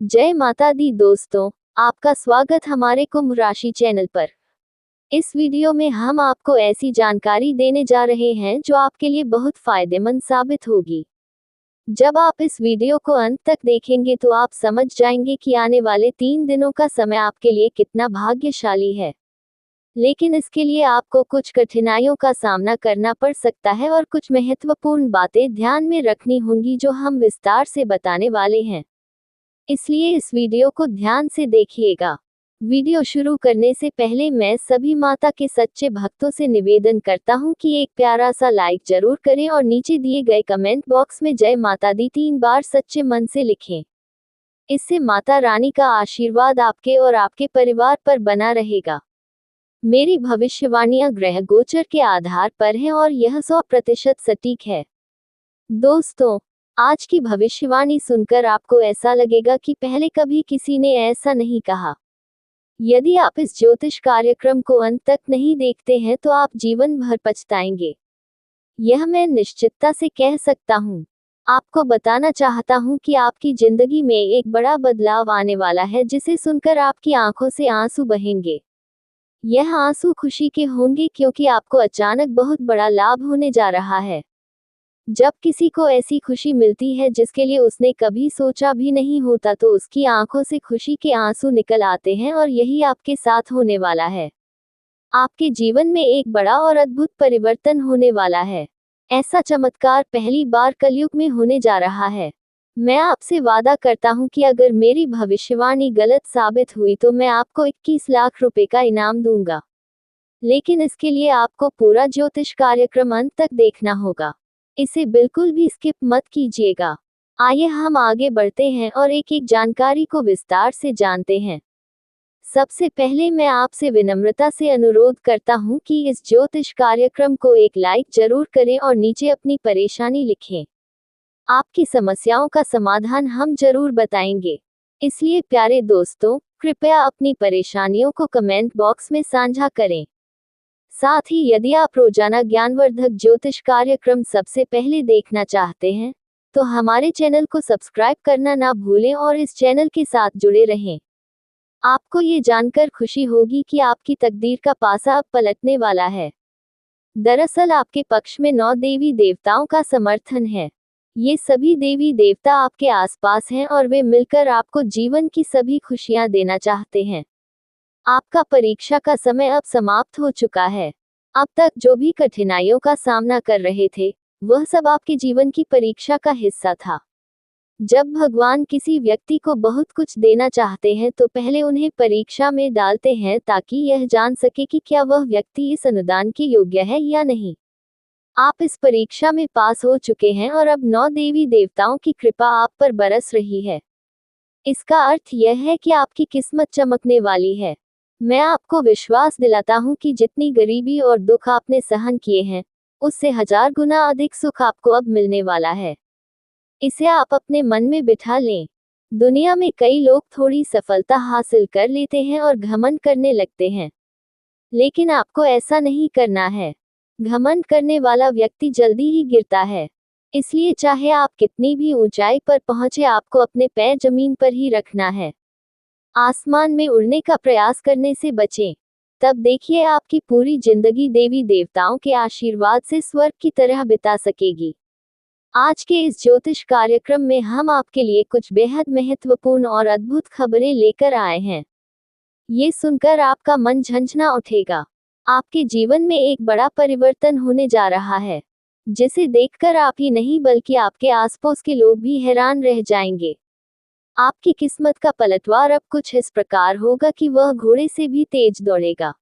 जय माता दी दोस्तों, आपका स्वागत हमारे कुंभ राशि चैनल पर। इस वीडियो में हम आपको ऐसी जानकारी देने जा रहे हैं जो आपके लिए बहुत फायदेमंद साबित होगी। जब आप इस वीडियो को अंत तक देखेंगे तो आप समझ जाएंगे कि आने वाले 3 दिनों का समय आपके लिए कितना भाग्यशाली है। लेकिन इसके लिए आपको कुछ कठिनाइयों का सामना करना पड़ सकता है और कुछ महत्वपूर्ण बातें ध्यान में रखनी होंगी जो हम विस्तार से बताने वाले हैं। इसलिए इस वीडियो को ध्यान से देखिएगा। वीडियो शुरू करने से पहले मैं सभी माता के सच्चे भक्तों से निवेदन करता हूं कि एक प्यारा सा लाइक जरूर करें और नीचे दिए गए कमेंट बॉक्स में जय माता दी 3 बार सच्चे मन से लिखें। इससे माता रानी का आशीर्वाद आपके और आपके परिवार पर बना रहेगा। मेरी भविष्यवाणियां ग्रह गोचर के आधार पर हैं और यह 100% सटीक है। दोस्तों, आज की भविष्यवाणी सुनकर आपको ऐसा लगेगा कि पहले कभी किसी ने ऐसा नहीं कहा। यदि आप इस ज्योतिष कार्यक्रम को अंत तक नहीं देखते हैं तो आप जीवन भर पछताएंगे। यह मैं निश्चितता से कह सकता हूँ। आपको बताना चाहता हूँ कि आपकी जिंदगी में एक बड़ा बदलाव आने वाला है जिसे सुनकर आपकी आंखों से आंसू बहेंगे। यह आंसू खुशी के होंगे क्योंकि आपको अचानक बहुत बड़ा लाभ होने जा रहा है। जब किसी को ऐसी खुशी मिलती है जिसके लिए उसने कभी सोचा भी नहीं होता तो उसकी आंखों से खुशी के आंसू निकल आते हैं और यही आपके साथ होने वाला है। आपके जीवन में एक बड़ा और अद्भुत परिवर्तन होने वाला है। ऐसा चमत्कार पहली बार कलयुग में होने जा रहा है। मैं आपसे वादा करता हूं कि अगर मेरी भविष्यवाणी गलत साबित हुई तो मैं आपको 21 लाख रुपए का इनाम दूंगा। लेकिन इसके लिए आपको पूरा ज्योतिष कार्यक्रम अंत तक देखना होगा। इसे बिल्कुल भी स्किप मत कीजिएगा। आइए हम आगे बढ़ते हैं और एक एक जानकारी को विस्तार से जानते हैं। सबसे पहले मैं आपसे विनम्रता से अनुरोध करता हूं कि इस ज्योतिष कार्यक्रम को एक लाइक जरूर करें और नीचे अपनी परेशानी लिखें। आपकी समस्याओं का समाधान हम जरूर बताएंगे। इसलिए प्यारे दोस्तों, कृपया अपनी परेशानियों को कमेंट बॉक्स में साझा करें। साथ ही यदि आप रोजाना ज्ञानवर्धक ज्योतिष कार्यक्रम सबसे पहले देखना चाहते हैं तो हमारे चैनल को सब्सक्राइब करना ना भूलें और इस चैनल के साथ जुड़े रहें। आपको ये जानकर खुशी होगी कि आपकी तकदीर का पासा अब पलटने वाला है। दरअसल आपके पक्ष में 9 देवी देवताओं का समर्थन है। ये सभी देवी देवता आपके आसपास हैं और वे मिलकर आपको जीवन की सभी खुशियां देना चाहते हैं। आपका परीक्षा का समय अब समाप्त हो चुका है। अब तक जो भी कठिनाइयों का सामना कर रहे थे, वह सब आपके जीवन की परीक्षा का हिस्सा था। जब भगवान किसी व्यक्ति को बहुत कुछ देना चाहते हैं तो पहले उन्हें परीक्षा में डालते हैं ताकि यह जान सके कि क्या वह व्यक्ति इस अनुदान के योग्य है या नहीं। आप इस परीक्षा में पास हो चुके हैं और अब 9 देवी देवताओं की कृपा आप पर बरस रही है। इसका अर्थ यह है कि आपकी किस्मत चमकने वाली है। मैं आपको विश्वास दिलाता हूं कि जितनी गरीबी और दुख आपने सहन किए हैं, उससे 1000 गुना अधिक सुख आपको अब मिलने वाला है। इसे आप अपने मन में बिठा लें। दुनिया में कई लोग थोड़ी सफलता हासिल कर लेते हैं और घमंड करने लगते हैं, लेकिन आपको ऐसा नहीं करना है। घमंड करने वाला व्यक्ति जल्दी ही गिरता है। इसलिए चाहे आप कितनी भी ऊंचाई पर पहुंचे, आपको अपने पैर जमीन पर ही रखना है। आसमान में उड़ने का प्रयास करने से बचें। तब देखिए आपकी पूरी जिंदगी देवी देवताओं के आशीर्वाद से स्वर्ग की तरह बिता सकेगी। आज के इस ज्योतिष कार्यक्रम में हम आपके लिए कुछ बेहद महत्वपूर्ण और अद्भुत खबरें लेकर आए हैं। ये सुनकर आपका मन झंझना उठेगा। आपके जीवन में एक बड़ा परिवर्तन होने जा रहा है, जिसे देखकर आप ही नहीं बल्कि आपके आसपास के लोग भी हैरान रह जाएंगे। आपकी किस्मत का पलटवार अब कुछ इस प्रकार होगा कि वह घोड़े से भी तेज दौड़ेगा।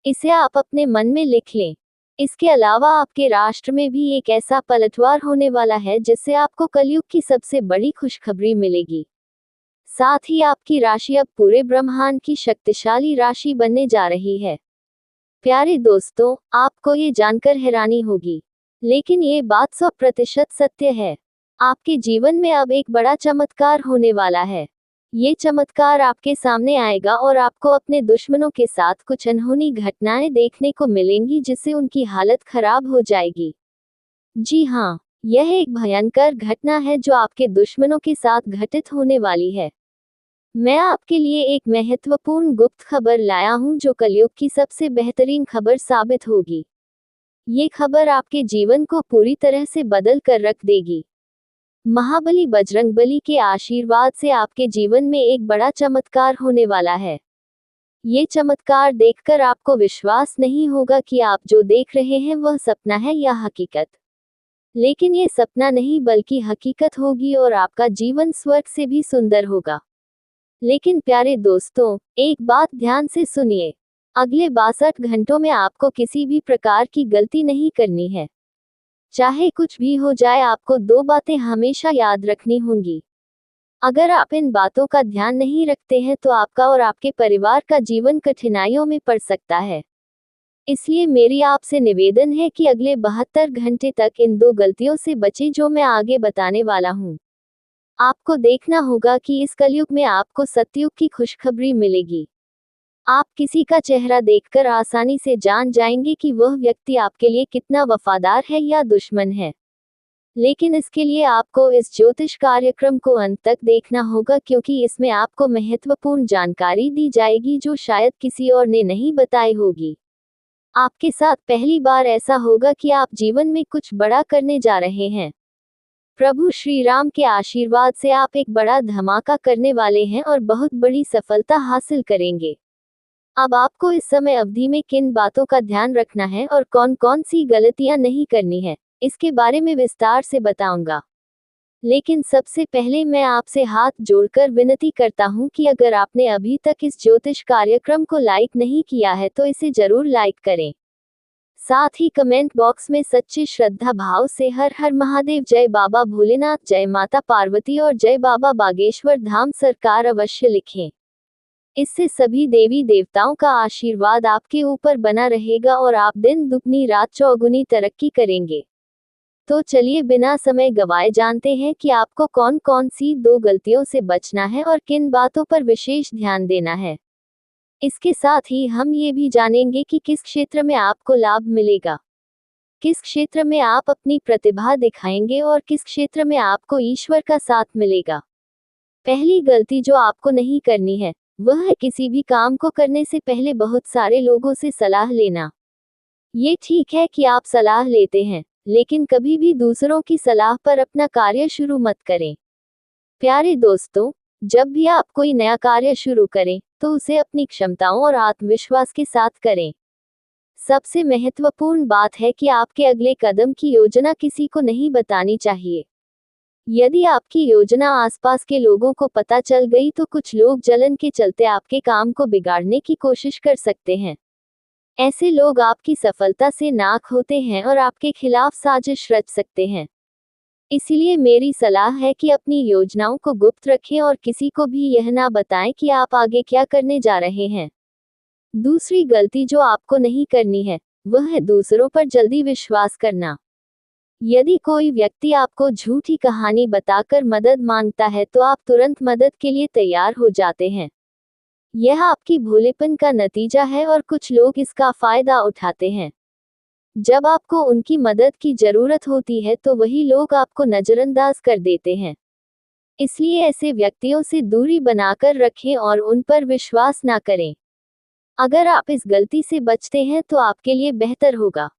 इसे आप अपने मन में लिख लें। इसके अलावा आपके राष्ट्र में भी एक ऐसा पलटवार होने वाला है जिससे आपको कलयुग की सबसे बड़ी खुशखबरी मिलेगी। साथ ही आपकी राशि अब पूरे ब्रह्मांड की शक्तिशाली राशि बनने जा रही है। प्यारे दोस्तों, आपको ये जानकर हैरानी होगी, लेकिन ये बात 100% सत्य है। आपके जीवन में अब एक बड़ा चमत्कार होने वाला है। ये चमत्कार आपके सामने आएगा और आपको अपने दुश्मनों के साथ कुछ अनहोनी घटनाएं देखने को मिलेंगी जिससे उनकी हालत खराब हो जाएगी। जी हाँ, यह एक भयंकर घटना है जो आपके दुश्मनों के साथ घटित होने वाली है। मैं आपके लिए एक महत्वपूर्ण गुप्त खबर लाया हूं जो कलयुग की सबसे बेहतरीन खबर साबित होगी। ये खबर आपके जीवन को पूरी तरह से बदल कर रख देगी। महाबली बजरंगबली के आशीर्वाद से आपके जीवन में एक बड़ा चमत्कार होने वाला है। ये चमत्कार देखकर आपको विश्वास नहीं होगा कि आप जो देख रहे हैं वह सपना है या हकीकत। लेकिन ये सपना नहीं बल्कि हकीकत होगी और आपका जीवन स्वर्ग से भी सुंदर होगा। लेकिन प्यारे दोस्तों, एक बात ध्यान से सुनिए। अगले 62 घंटों में आपको किसी भी प्रकार की गलती नहीं करनी है। चाहे कुछ भी हो जाए, आपको 2 बातें हमेशा याद रखनी होंगी। अगर आप इन बातों का ध्यान नहीं रखते हैं तो आपका और आपके परिवार का जीवन कठिनाइयों में पड़ सकता है। इसलिए मेरी आपसे निवेदन है कि अगले 72 घंटे तक इन 2 गलतियों से बचें जो मैं आगे बताने वाला हूँ। आपको देखना होगा कि इस कलयुग में आपको सतयुग की खुशखबरी मिलेगी। आप किसी का चेहरा देखकर आसानी से जान जाएंगे कि वह व्यक्ति आपके लिए कितना वफादार है या दुश्मन है। लेकिन इसके लिए आपको इस ज्योतिष कार्यक्रम को अंत तक देखना होगा, क्योंकि इसमें आपको महत्वपूर्ण जानकारी दी जाएगी जो शायद किसी और ने नहीं बताई होगी। आपके साथ पहली बार ऐसा होगा कि आप जीवन में कुछ बड़ा करने जा रहे हैं। प्रभु श्री राम के आशीर्वाद से आप एक बड़ा धमाका करने वाले हैं और बहुत बड़ी सफलता हासिल करेंगे। अब आपको इस समय अवधि में किन बातों का ध्यान रखना है और कौन कौन सी गलतियां नहीं करनी है, इसके बारे में विस्तार से बताऊंगा। लेकिन सबसे पहले मैं आपसे हाथ जोड़कर विनती करता हूं कि अगर आपने अभी तक इस ज्योतिष कार्यक्रम को लाइक नहीं किया है तो इसे जरूर लाइक करें। साथ ही कमेंट बॉक्स में सच्चे श्रद्धा भाव से हर हर महादेव, जय बाबा भोलेनाथ, जय माता पार्वती और जय बाबा बागेश्वर धाम सरकार अवश्य लिखें। इससे सभी देवी देवताओं का आशीर्वाद आपके ऊपर बना रहेगा और आप दिन दुगनी रात चौगुनी तरक्की करेंगे। तो चलिए बिना समय गवाए जानते हैं कि आपको कौन कौन सी 2 गलतियों से बचना है और किन बातों पर विशेष ध्यान देना है। इसके साथ ही हम ये भी जानेंगे कि किस क्षेत्र में आपको लाभ मिलेगा, किस क्षेत्र में आप अपनी प्रतिभा दिखाएंगे और किस क्षेत्र में आपको ईश्वर का साथ मिलेगा। पहली गलती जो आपको नहीं करनी है वह है किसी भी काम को करने से पहले बहुत सारे लोगों से सलाह लेना। ये ठीक है कि आप सलाह लेते हैं, लेकिन कभी भी दूसरों की सलाह पर अपना कार्य शुरू मत करें। प्यारे दोस्तों, जब भी आप कोई नया कार्य शुरू करें तो उसे अपनी क्षमताओं और आत्मविश्वास के साथ करें। सबसे महत्वपूर्ण बात है कि आपके अगले कदम की योजना किसी को नहीं बतानी चाहिए। यदि आपकी योजना आसपास के लोगों को पता चल गई तो कुछ लोग जलन के चलते आपके काम को बिगाड़ने की कोशिश कर सकते हैं। ऐसे लोग आपकी सफलता से नाख होते हैं और आपके खिलाफ साजिश रच सकते हैं। इसलिए मेरी सलाह है कि अपनी योजनाओं को गुप्त रखें और किसी को भी यह ना बताएं कि आप आगे क्या करने जा रहे हैं। दूसरी गलती जो आपको नहीं करनी है वह है दूसरों पर जल्दी विश्वास करना। यदि कोई व्यक्ति आपको झूठी कहानी बताकर मदद मांगता है तो आप तुरंत मदद के लिए तैयार हो जाते हैं। यह आपकी भोलेपन का नतीजा है और कुछ लोग इसका फायदा उठाते हैं। जब आपको उनकी मदद की जरूरत होती है तो वही लोग आपको नजरअंदाज कर देते हैं। इसलिए ऐसे व्यक्तियों से दूरी बनाकर रखें और उन पर विश्वास ना करें। अगर आप इस गलती से बचते हैं तो आपके लिए बेहतर होगा।